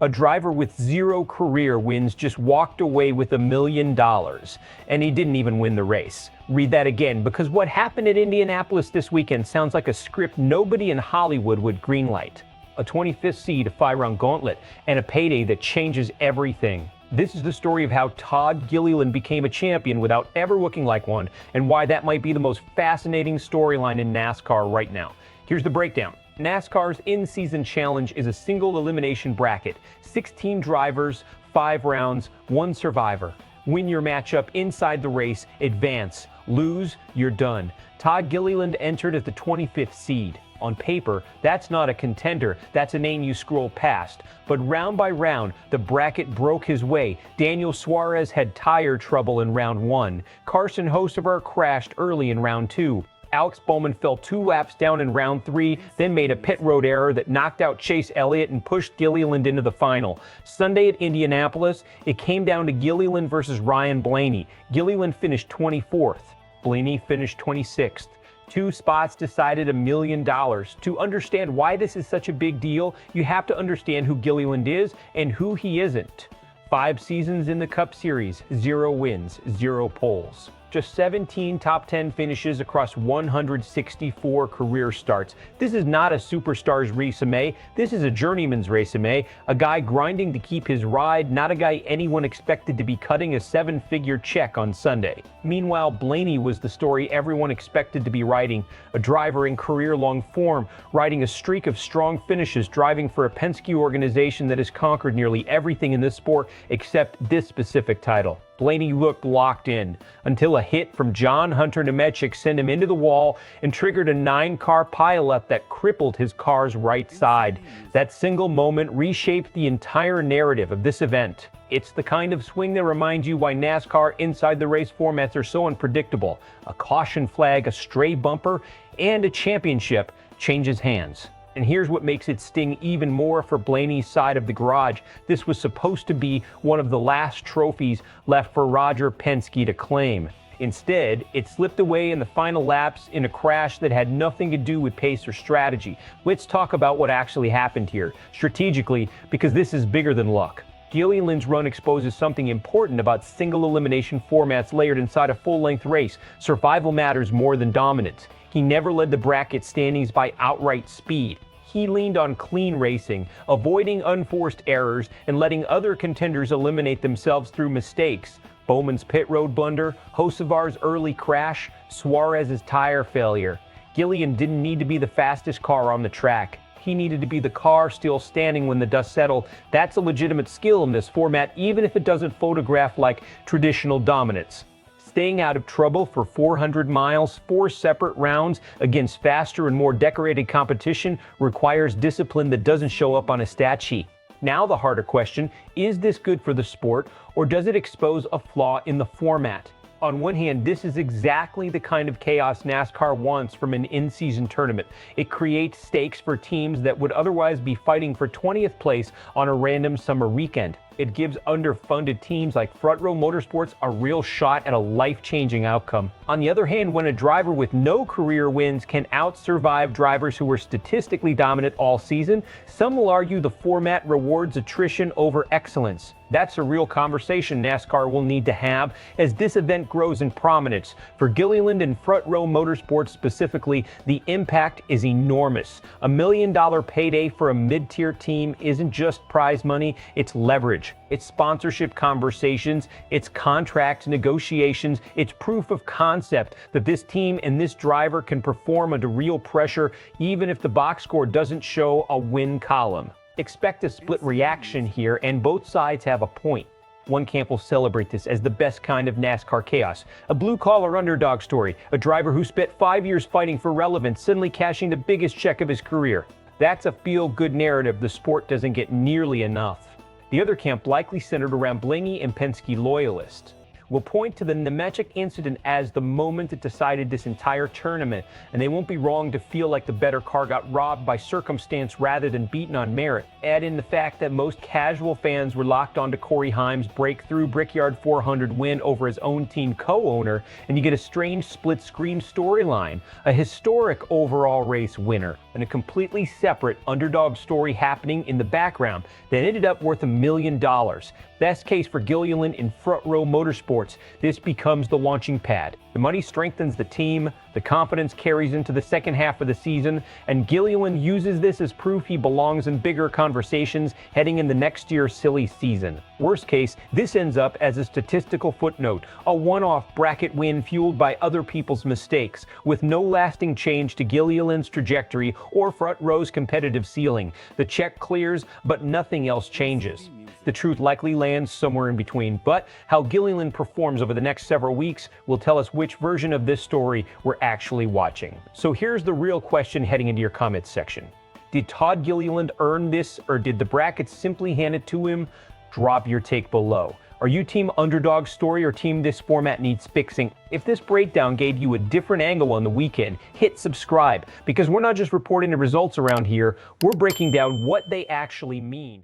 A driver with 0 career wins just walked away with $1 million, and he didn't even win the race. Read that again, because what happened at Indianapolis this weekend sounds like a script nobody in Hollywood would greenlight. A 25th seed, a 5-round gauntlet, and a payday that changes everything. This is the story of how Todd Gilliland became a champion without ever looking like one, and why that might be the most fascinating storyline in NASCAR right now. Here's the breakdown. NASCAR's In-Season Challenge is a single elimination bracket. 16 drivers, 5 rounds, 1 survivor. Win your matchup inside the race, advance. Lose, you're done. Todd Gilliland entered as the 25th seed. On paper, that's not a contender, that's a name you scroll past. But round by round, the bracket broke his way. Daniel Suarez had tire trouble in round 1. Carson Hocevar crashed early in round 2. Alex Bowman fell 2 laps down in round 3, then made a pit road error that knocked out Chase Elliott and pushed Gilliland into the final. Sunday at Indianapolis, it came down to Gilliland versus Ryan Blaney. Gilliland finished 24th. Blaney finished 26th. 2 spots decided $1 million. To understand why this is such a big deal, you have to understand who Gilliland is and who he isn't. 5 seasons in the Cup Series, 0 wins, 0 poles. Just 17 top 10 finishes across 164 career starts. This is not a superstar's resume. This is a journeyman's resume. A guy grinding to keep his ride, not a guy anyone expected to be cutting a 7-figure check on Sunday. Meanwhile, Blaney was the story everyone expected to be writing. A driver in career-long form, riding a streak of strong finishes, driving for a Penske organization that has conquered nearly everything in this sport except this specific title. Blaney looked locked in until a hit from John Hunter Nemechek sent him into the wall and triggered a 9-car pileup that crippled his car's right side. That single moment reshaped the entire narrative of this event. It's the kind of swing that reminds you why NASCAR inside the race formats are so unpredictable. A caution flag, a stray bumper, and a championship changes hands. And here's what makes it sting even more for Blaney's side of the garage. This was supposed to be one of the last trophies left for Roger Penske to claim. Instead, it slipped away in the final laps in a crash that had nothing to do with pace or strategy. Let's talk about what actually happened here, strategically, because this is bigger than luck. Gilliland's run exposes something important about single elimination formats layered inside a full-length race. Survival matters more than dominance. He never led the bracket standings by outright speed. He leaned on clean racing, avoiding unforced errors, and letting other contenders eliminate themselves through mistakes. Bowman's pit road blunder, Hocevar's early crash, Suarez's tire failure. Gilliland didn't need to be the fastest car on the track. He needed to be the car still standing when the dust settled. That's a legitimate skill in this format, even if it doesn't photograph like traditional dominance. Staying out of trouble for 400 miles, 4 separate rounds against faster and more decorated competition requires discipline that doesn't show up on a stat sheet. Now the harder question, is this good for the sport, or does it expose a flaw in the format? On one hand, this is exactly the kind of chaos NASCAR wants from an in-season tournament. It creates stakes for teams that would otherwise be fighting for 20th place on a random summer weekend. It gives underfunded teams like Front Row Motorsports a real shot at a life-changing outcome. On the other hand, when a driver with no career wins can out-survive drivers who were statistically dominant all season, some will argue the format rewards attrition over excellence. That's a real conversation NASCAR will need to have as this event grows in prominence. For Gilliland and Front Row Motorsports specifically, the impact is enormous. $1 million payday for a mid-tier team isn't just prize money, it's leverage. It's sponsorship conversations, it's contract negotiations, it's proof of concept that this team and this driver can perform under real pressure even if the box score doesn't show a win column. Expect a split reaction here, and both sides have a point. One camp will celebrate this as the best kind of NASCAR chaos. A blue-collar underdog story, a driver who spent 5 years fighting for relevance, suddenly cashing the biggest check of his career. That's a feel-good narrative the sport doesn't get nearly enough. The other camp likely centered around Blaney and Penske loyalists. will point to the Nemechek incident as the moment that decided this entire tournament, and they won't be wrong to feel like the better car got robbed by circumstance rather than beaten on merit. Add in the fact that most casual fans were locked onto Corey Heim's breakthrough Brickyard 400 win over his own team co-owner, and you get a strange split-screen storyline, a historic overall race winner, and a completely separate underdog story happening in the background that ended up worth $1 million. Best case for Gilliland in Front Row Motorsports, this becomes the launching pad. The money strengthens the team, the confidence carries into the second half of the season, and Gilliland uses this as proof he belongs in bigger conversations heading into next year's silly season. Worst case, this ends up as a statistical footnote, a one-off bracket win fueled by other people's mistakes, with no lasting change to Gilliland's trajectory or Front Row's competitive ceiling. The check clears, but nothing else changes. The truth likely lands somewhere in between, but how Gilliland performs over the next several weeks will tell us which version of this story we're actually watching. So here's the real question heading into your comments section. Did Todd Gilliland earn this, or did the brackets simply hand it to him? Drop your take below. Are you team underdog story or team this format needs fixing? If this breakdown gave you a different angle on the weekend, hit subscribe, because we're not just reporting the results around here, we're breaking down what they actually mean.